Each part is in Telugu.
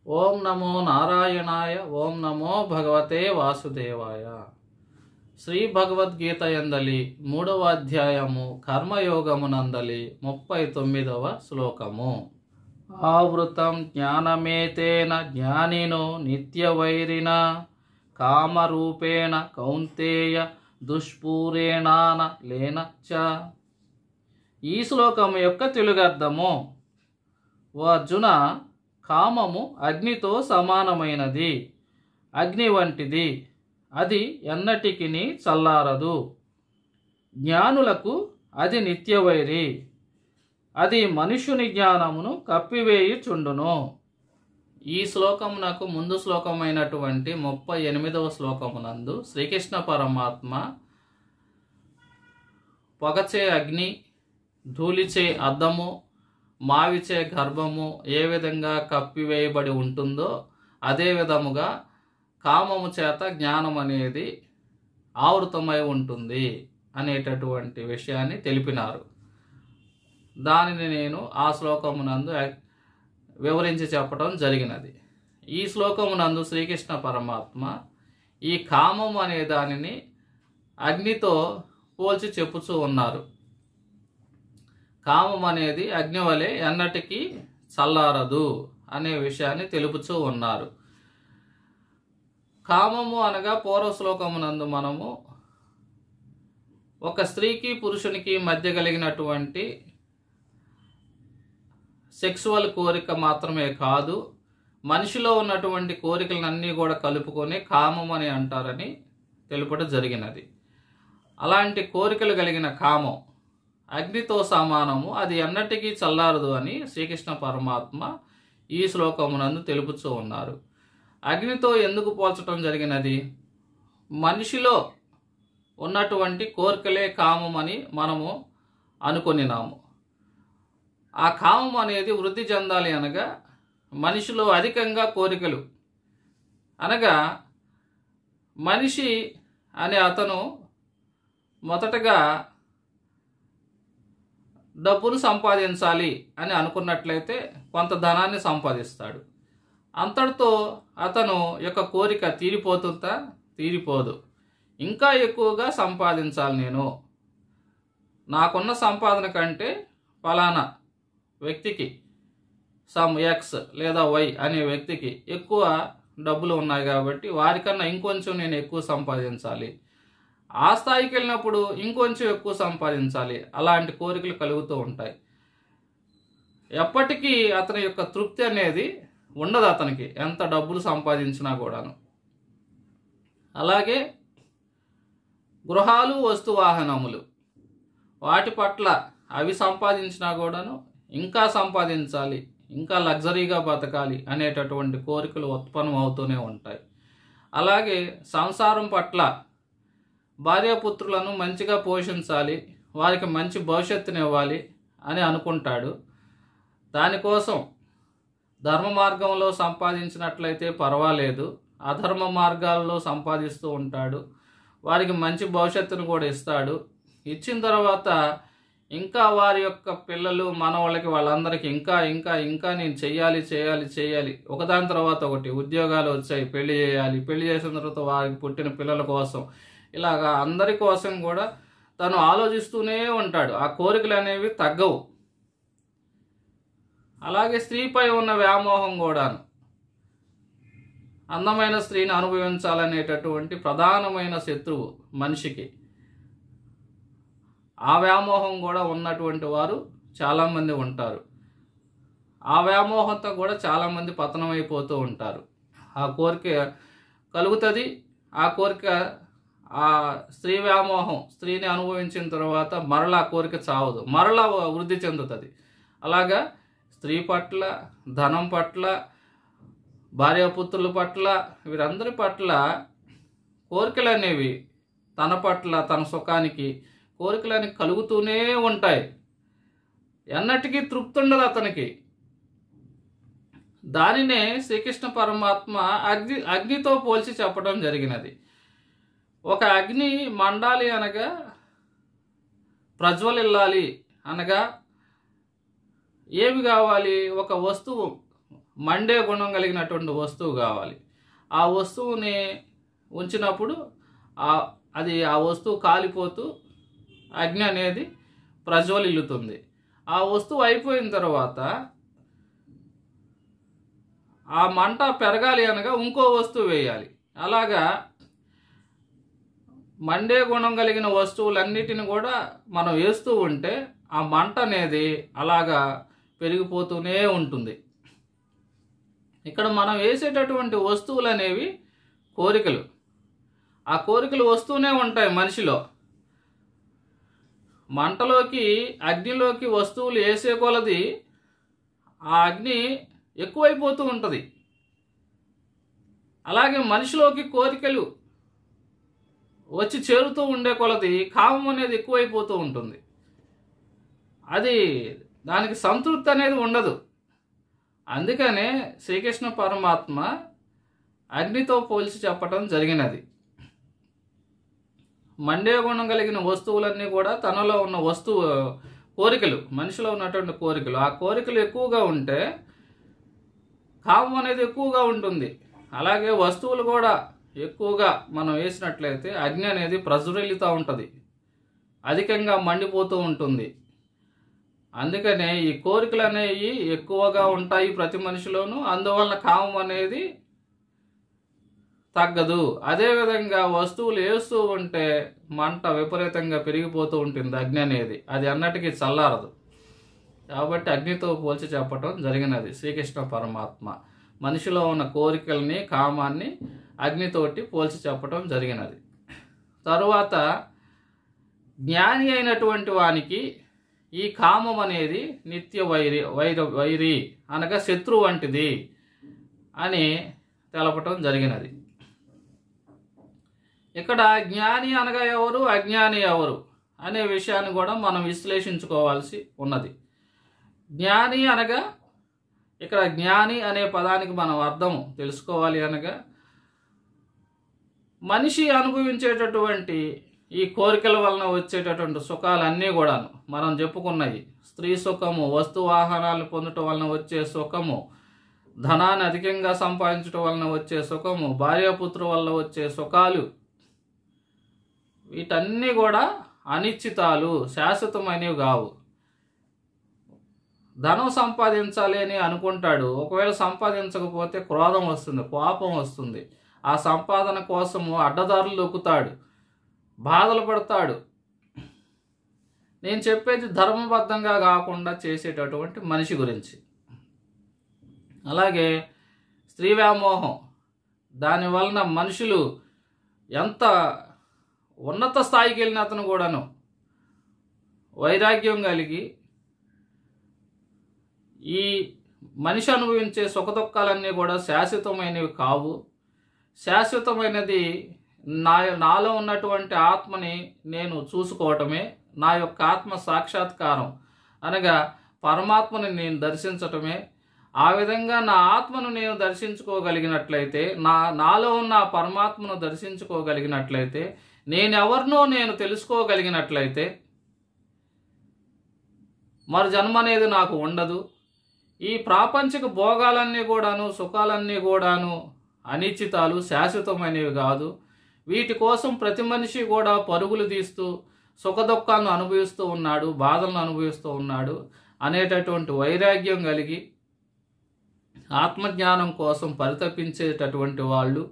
ఓం నమో నారాయణాయ. ఓం నమో భగవతే వాసుదేవాయ. శ్రీ భగవద్గీత యందలి 3వ అధ్యాయము కర్మయోగమునందలి 39వ శ్లోకము. ఆవృతం జ్ఞానమేతేన జ్ఞానినో నిత్యవైరిణ కామరూపేణ కౌంతేయ దుష్పూరేణాన లేనచ్చ. ఈ శ్లోకము యొక్క తెలుగర్థము: ఓ అర్జున, కామము అగ్నితో సమానమైనది, అగ్ని వంటిది, అది ఎన్నటికి చల్లారదు. జ్ఞానులకు అది నిత్యవైరి, అది మనుష్యుని జ్ఞానమును కప్పివేయుచుండును. ఈ శ్లోకమునకు ముందు శ్లోకమైనటువంటి 38వ శ్లోకమునందు శ్రీకృష్ణ పరమాత్మ పొగచే అగ్ని, ధూళిచే అద్దము, మావిచే గర్భము ఏ విధంగా కప్పివేయబడి ఉంటుందో అదే విధముగా కామము చేత జ్ఞానం అనేది ఆవృతమై ఉంటుంది అనేటటువంటి విషయాన్ని తెలిపినారు. దానిని నేను ఆ శ్లోకమునందు వివరించి చెప్పడం జరిగినది. ఈ శ్లోకమునందు శ్రీకృష్ణ పరమాత్మ ఈ కామం అనే దానిని అగ్నితో పోల్చి చెప్పుచూ ఉన్నారు. కామం అనేది అగ్ని వలె ఎన్నటికీ చల్లారదు అనే విషయాన్ని తెలుపుచూ ఉన్నారు. కామము అనగా పూర్వ శ్లోకమునందు మనము ఒక స్త్రీకి పురుషునికి మధ్య కలిగినటువంటి సెక్సువల్ కోరిక మాత్రమే కాదు, మనిషిలో ఉన్నటువంటి కోరికలన్నీ కూడా కలుపుకొని కామం అని అంటారని తెలుపడం జరిగినది. అలాంటి కోరికలు కలిగిన కామం అగ్నితో సమానము, అది ఎన్నటికీ చల్లారదు అని శ్రీకృష్ణ పరమాత్మ ఈ శ్లోకమునందు తెలుపుతూ ఉన్నారు. అగ్నితో ఎందుకు పోల్చడం జరిగినది? మనిషిలో ఉన్నటువంటి కోరికలే కామం అని మనము అనుకొనినాము. ఆ కామం అనేది వృద్ధి చెందాలి అనగా మనిషిలో అధికంగా కోరికలు అనగా మనిషి అనే అతను మొదటగా డబ్బును సంపాదించాలి అని అనుకున్నట్లయితే కొంత ధనాన్ని సంపాదిస్తాడు. అంతటితో అతను యొక్క కోరిక తీరిపోతుందా? తీరిపోదు. ఇంకా ఎక్కువగా సంపాదించాలి, నేను నాకున్న సంపాదన కంటే ఫలానా వ్యక్తికి సమ్ ఎక్స్ లేదా వై అనే వ్యక్తికి ఎక్కువ డబ్బులు ఉన్నాయి కాబట్టి వారికన్నా ఇంకొంచెం నేను ఎక్కువ సంపాదించాలి, ఆ స్థాయికి వెళ్ళినప్పుడు ఇంకొంచెం ఎక్కువ సంపాదించాలి, అలాంటి కోరికలు కలుగుతూ ఉంటాయి. ఎప్పటికీ అతని యొక్క తృప్తి అనేది ఉండదు, అతనికి ఎంత డబ్బులు సంపాదించినా కూడాను. అలాగే గృహాలు, వస్తు వాహనములు, వాటి పట్ల అవి సంపాదించినా కూడాను ఇంకా సంపాదించాలి, ఇంకా లగ్జరీగా బతకాలి అనేటటువంటి కోరికలు ఉత్పన్నం అవుతూనే ఉంటాయి. అలాగే సంసారం పట్ల భార్యాపుత్రులను మంచిగా పోషించాలి, వారికి మంచి భవిష్యత్తుని ఇవ్వాలి అని అనుకుంటాడు. దానికోసం ధర్మ మార్గంలో సంపాదించినట్లయితే పర్వాలేదు, అధర్మ మార్గాల్లో సంపాదిస్తూ ఉంటాడు. వారికి మంచి భవిష్యత్తును కూడా ఇస్తాడు. ఇచ్చిన తర్వాత ఇంకా వారి యొక్క పిల్లలు, మనవాళ్ళకి, వాళ్ళందరికీ ఇంకా ఇంకా ఇంకా నేను చెయ్యాలి చెయ్యాలి చెయ్యాలి, ఒకదాని తర్వాత ఒకటి ఉద్యోగాలు వచ్చాయి, పెళ్లి చేయాలి, పెళ్లి చేసిన తర్వాత వారికి పుట్టిన పిల్లల కోసం, ఇలాగా అందరి కోసం కూడా తను ఆలోచిస్తూనే ఉంటాడు. ఆ కోరికలు అనేవి తగ్గవు. అలాగే స్త్రీపై ఉన్న వ్యామోహం కూడాను, అందమైన స్త్రీని అనుభవించాలనేటటువంటి ప్రధానమైన శత్రువు మనిషికి. ఆ వ్యామోహం కూడా ఉన్నటువంటి వారు చాలామంది ఉంటారు. ఆ వ్యామోహంతో కూడా చాలామంది పతనమైపోతూ ఉంటారు. ఆ కోరిక కలుగుతుంది, ఆ కోరిక, ఆ స్త్రీ వ్యామోహం స్త్రీని అనుభవించిన తర్వాత మరలా కోరిక చావదు, మరలా వృద్ధి చెందుతుంది. అలాగా స్త్రీ పట్ల, ధనం పట్ల, భార్యాపుత్రుల పట్ల, వీరందరి పట్ల కోరికలు అనేవి తన పట్ల, తన సుఖానికి కోరికలని కలుగుతూనే ఉంటాయి. ఎన్నటికీ తృప్తి ఉండదు అతనికి. దానినే శ్రీకృష్ణ పరమాత్మ అగ్నితో పోల్చి చెప్పడం జరిగినది. ఒక అగ్ని మండాలి అనగా, ప్రజ్వలిల్లాలి అనగా ఏమి కావాలి? ఒక వస్తువు మండే గుణం కలిగినటువంటి వస్తువు కావాలి. ఆ వస్తువుని ఉంచినప్పుడు ఆ వస్తువు కాలిపోతూ అగ్ని అనేది ప్రజ్వలిల్లుతుంది. ఆ వస్తువు అయిపోయిన తర్వాత ఆ మంట పెరగాలి అనగా ఇంకో వస్తువు వేయాలి. అలాగా మండే గుణం కలిగిన వస్తువులన్నిటిని కూడా మనం వేస్తూ ఉంటే ఆ మంట అనేది అలాగా పెరిగిపోతూనే ఉంటుంది. ఇక్కడ మనం వేసేటటువంటి వస్తువులు అనేవి కోరికలు. ఆ కోరికలు వస్తూనే ఉంటాయి మనిషిలో. మంటలోకి అగ్నిలోకి వస్తువులు వేసే కొలది ఆ అగ్ని ఎక్కువైపోతూ ఉంటుంది. అలాగే మనిషిలోకి కోరికలు వచ్చి చేరుతూ ఉండే కొలది కామం అనేది ఎక్కువైపోతూ ఉంటుంది. అది దానికి సంతృప్తి అనేది ఉండదు. అందుకనే శ్రీకృష్ణ పరమాత్మ అగ్నితో పోల్చి చెప్పటం జరిగినది. మండే గుణం కలిగిన వస్తువులన్నీ కూడా తనలో ఉన్న కోరికలు, మనిషిలో ఉన్నటువంటి కోరికలు, ఆ కోరికలు ఎక్కువగా ఉంటే కామం అనేది ఎక్కువగా ఉంటుంది. అలాగే వస్తువులు కూడా ఎక్కువగా మనం వేసినట్లయితే అగ్ని అనేది ప్రజ్వలిల్లుతూ ఉంటుంది, అధికంగా మండిపోతూ ఉంటుంది. అందుకనే ఈ కోరికలు అనేవి ఎక్కువగా ఉంటాయి ప్రతి మనిషిలోనూ. అందువలన కామం అనేది తగ్గదు. అదేవిధంగా వస్తువులు వేస్తూ ఉంటే మంట విపరీతంగా పెరిగిపోతూ ఉంటుంది అగ్ని అనేది. అది అన్నటికీ చల్లారదు. కాబట్టి అగ్నితో పోల్చి చెప్పటం జరిగినది శ్రీకృష్ణ పరమాత్మ. మనిషిలో ఉన్న కోరికల్ని, కామాన్ని అగ్నితోటి పోల్చి చెప్పటం జరిగినది. తరువాత జ్ఞాని అయినటువంటి వానికి ఈ కామం అనేది నిత్య వైరి అనగా శత్రువు వంటిది అని తెలపటం జరిగినది. ఇక్కడ జ్ఞాని అనగా ఎవరు, అజ్ఞాని ఎవరు అనే విషయాన్ని కూడా మనం విశ్లేషించుకోవాల్సి ఉన్నది. జ్ఞాని అనగా, ఇక్కడ జ్ఞాని అనే పదానికి మనం అర్థం తెలుసుకోవాలి అనగా, మనిషి అనుభవించేటటువంటి ఈ కోరికల వలన వచ్చేటటువంటి సుఖాలన్నీ కూడాను మనం చెప్పుకున్నాయి. స్త్రీ సుఖము, వస్తు వాహనాలు పొందటం వలన వచ్చే సుఖము, ధనాన్ని అధికంగా సంపాదించడం వలన వచ్చే సుఖము, భార్యాపుత్రు వల్ల వచ్చే సుఖాలు, వీటన్నీ కూడా అనిశ్చితాలు, శాశ్వతమైనవి కావు. ధనం సంపాదించాలి అని అనుకుంటాడు. ఒకవేళ సంపాదించకపోతే క్రోధం వస్తుంది, కోపం వస్తుంది. ఆ సంపాదన కోసము అడ్డదారులు దొక్కుతాడు, బాధలు పడతాడు. నేను చెప్పేది ధర్మబద్ధంగా కాకుండా చేసేటటువంటి మనిషి గురించి. అలాగే స్త్రీ వ్యామోహం, దానివలన మనుషులు ఎంత ఉన్నత స్థాయికి వెళ్ళిన అతను కూడాను వైరాగ్యం కలిగి ఈ మనిషి అనుభవించే సుఖదుఖాలన్నీ కూడా శాశ్వతమైనవి కావు. శాశ్వతమైనది నాలో ఉన్నటువంటి ఆత్మని నేను చూసుకోవటమే, నా యొక్క ఆత్మ సాక్షాత్కారం అనగా పరమాత్మని నేను దర్శించటమే. ఆ విధంగా నా ఆత్మను నేను దర్శించుకోగలిగినట్లయితే, నాలో ఉన్న పరమాత్మను దర్శించుకోగలిగినట్లయితే, నేనెవరినో నేను తెలుసుకోగలిగినట్లయితే మరి జన్మ అనేది నాకు ఉండదు. ఈ ప్రాపంచిక భోగాలన్నీ కూడాను, సుఖాలన్నీ కూడాను అనిశ్చితాలు, శాశ్వతమైనవి కాదు. వీటి కోసం ప్రతి మనిషి కూడా పరుగులు తీస్తూ సుఖదుఖాలను అనుభవిస్తూ ఉన్నాడు, బాధలను అనుభవిస్తూ ఉన్నాడు అనేటటువంటి వైరాగ్యం కలిగి ఆత్మజ్ఞానం కోసం పరితపించేటటువంటి వాళ్ళు,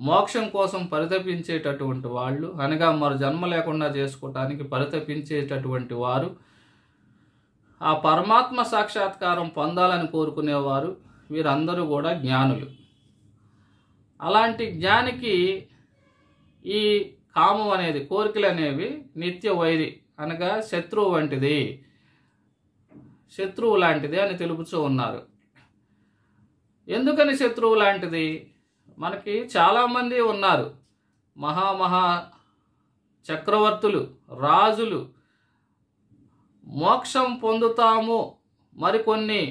మోక్షం కోసం పరితపించేటటువంటి వాళ్ళు అనగా మరో జన్మ లేకుండా చేసుకోవటానికి పరితపించేటటువంటి వారు, ఆ పరమాత్మ సాక్షాత్కారం పొందాలని కోరుకునేవారు, వీరందరూ కూడా జ్ఞానులు. అలాంటి జ్ఞానికి ఈ కామం అనేది, కోరికలు అనేవి నిత్య వైరి అనగా శత్రువు వంటిది, శత్రువు లాంటిది అని తెలుపుతూ ఉన్నారు. ఎందుకని శత్రువు లాంటిది? మనకి చాలామంది ఉన్నారు, మహా చక్రవర్తులు, రాజులు, మోక్షం పొందుతాము మరికొన్ని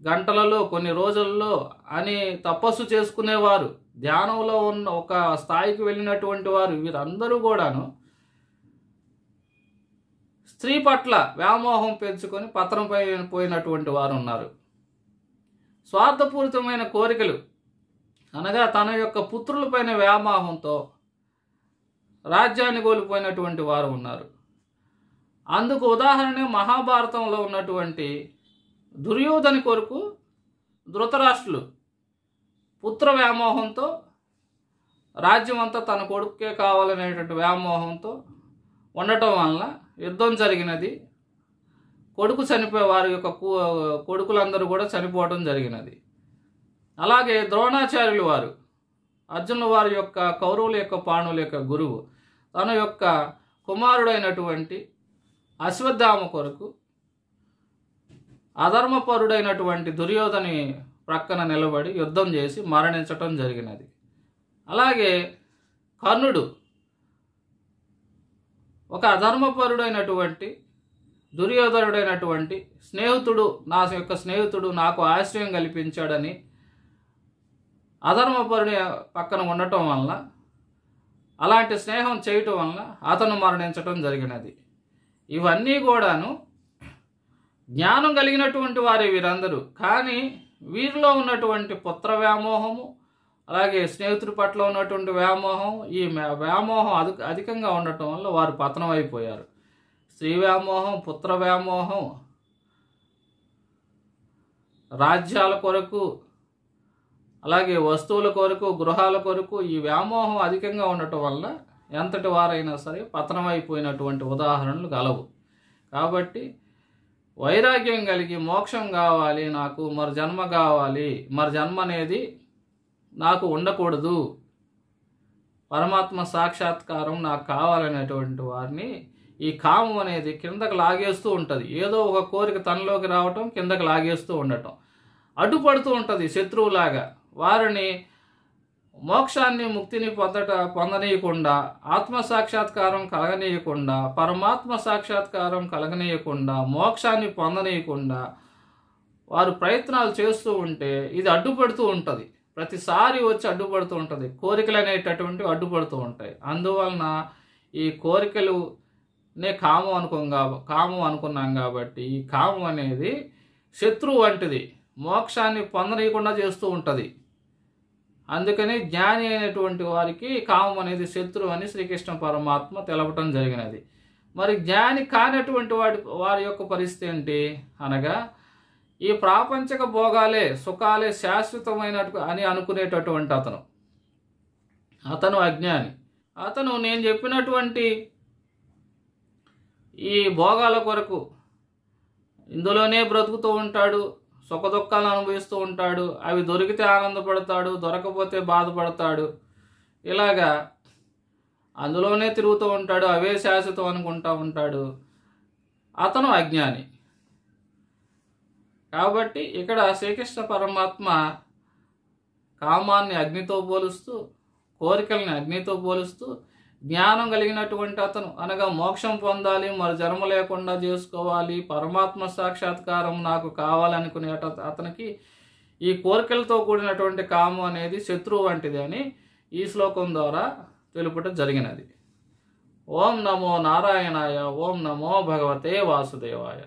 గంటలలో, కొన్ని రోజుల్లో అని తపస్సు చేసుకునేవారు, ధ్యానంలో ఉన్న ఒక స్థాయికి వెళ్ళినటువంటి వారు, వీరందరూ కూడాను స్త్రీ పట్ల వ్యామోహం పెంచుకొని పత్రంపై పోయినటువంటి వారు ఉన్నారు. స్వార్థపూరితమైన కోరికలు అనగా తన యొక్క పుత్రులపైన వ్యామోహంతో రాజ్యాన్ని కోల్పోయినటువంటి వారు ఉన్నారు. అందుకు ఉదాహరణ మహాభారతంలో ఉన్నటువంటి దుర్యోధని కొరకు ధృతరాష్ట్రులు పుత్ర వ్యామోహంతో రాజ్యం అంతా తన కొడుకే కావాలనేటువంటి వ్యామోహంతో ఉండటం వలన యుద్ధం జరిగినది. కొడుకు చనిపోయే వారి యొక్క కొడుకులందరూ కూడా చనిపోవడం జరిగినది. అలాగే ద్రోణాచార్యులు వారు అర్జునుల వారి యొక్క కౌరవుల యొక్క పాండవుల యొక్క గురువు తన యొక్క కుమారుడైనటువంటి అశ్వత్థామ కొరకు అధర్మపరుడైనటువంటి దుర్యోధని ప్రక్కన నిలబడి యుద్ధం చేసి మరణించటం జరిగినది. అలాగే కర్ణుడు ఒక అధర్మపరుడైనటువంటి దుర్యోధనుడైనటువంటి స్నేహితుడు, నా యొక్క స్నేహితుడు నాకు ఆశ్రయం కల్పించాడని అధర్మపరుడి పక్కన ఉండటం వలన, అలాంటి స్నేహం చేయటం వలన అతను మరణించటం జరిగినది. ఇవన్నీ కూడాను జ్ఞానం కలిగినటువంటి వారే వీరందరూ. కానీ వీరిలో ఉన్నటువంటి పుత్ర వ్యామోహము, అలాగే స్నేహితుడి పట్ల ఉన్నటువంటి వ్యామోహం, ఈ వ్యామోహం అధికంగా ఉండటం వల్ల వారు పతనం అయిపోయారు. స్త్రీ వ్యామోహం, పుత్ర వ్యామోహం, రాజ్యాల కొరకు, అలాగే వస్తువుల కొరకు, గృహాల కొరకు ఈ వ్యామోహం అధికంగా ఉండటం వల్ల ఎంతటి వారైనా సరే పతనమైపోయినటువంటి ఉదాహరణలు గలవు. కాబట్టి వైరాగ్యం కలిగి మోక్షం కావాలి, నాకు మరు జన్మ కావాలి, మరు జన్మ అనేది నాకు ఉండకూడదు, పరమాత్మ సాక్షాత్కారం నాకు కావాలనేటువంటి వారిని ఈ కామం అనేది కిందకు లాగేస్తూ ఉంటుంది. ఏదో ఒక కోరిక తనలోకి రావటం, కిందకు లాగేస్తూ ఉండటం, అడ్డుపడుతూ ఉంటుంది శత్రువులాగా. వారిని మోక్షాన్ని, ముక్తిని పొందనీయకుండా, ఆత్మసాక్షాత్కారం కలగనీయకుండా, పరమాత్మ సాక్షాత్కారం కలగనీయకుండా, మోక్షాన్ని పొందనీయకుండా వారు ప్రయత్నాలు చేస్తూ ఉంటే ఇది అడ్డుపడుతూ ఉంటుంది. ప్రతిసారి వచ్చి అడ్డుపడుతూ ఉంటుంది. కోరికలు అనేటటువంటివి అడ్డుపడుతూ ఉంటాయి. అందువలన ఈ కోరికలునే కామం అనుకున్నాం కాబట్టి ఈ కామం అనేది శత్రువు వంటిది, మోక్షాన్ని పొందనీయకుండా చేస్తూ ఉంటుంది. అందుకని జ్ఞాని అయినటువంటి వారికి కామం అనేది శత్రువు అని శ్రీకృష్ణ పరమాత్మ తెలపటం జరిగినది. మరి జ్ఞాని కానటువంటి వారి యొక్క పరిస్థితి ఏంటి అనగా, ఈ ప్రాపంచిక భోగాలే, సుఖాలే శాశ్వతమైనట్టు అని అనుకునేటటువంటి అతను అజ్ఞాని. అతను నేను చెప్పినటువంటి ఈ భోగాల కొరకు ఇందులోనే బ్రతుకుతూ ఉంటాడు, సుఖ దుఃఖాలను అనుభవిస్తూ ఉంటాడు. అవి దొరికితే ఆనందపడతాడు, దొరకపోతే బాధపడతాడు. ఇలాగా అందులోనే తిరుగుతూ ఉంటాడు, అవే శాశ్వతం అనుకుంటూ ఉంటాడు. అతను అజ్ఞాని. కాబట్టి ఇక్కడ శ్రీకృష్ణ పరమాత్మ కామాన్ని అగ్నితో పోలుస్తూ, కోరికల్ని అగ్నితో పోలుస్తూ, జ్ఞానం కలిగినటువంటి అతను అనగా మోక్షం పొందాలి, మరి జన్మ లేకుండా చేసుకోవాలి, పరమాత్మ సాక్షాత్కారం నాకు కావాలనుకునే అతనికి ఈ కోరికలతో కూడినటువంటి కామం అనేది శత్రువు వంటిది అని ఈ శ్లోకం ద్వారా తెలుపటం జరిగినది. ఓం నమో నారాయణాయ, ఓం నమో భగవతే వాసుదేవాయ.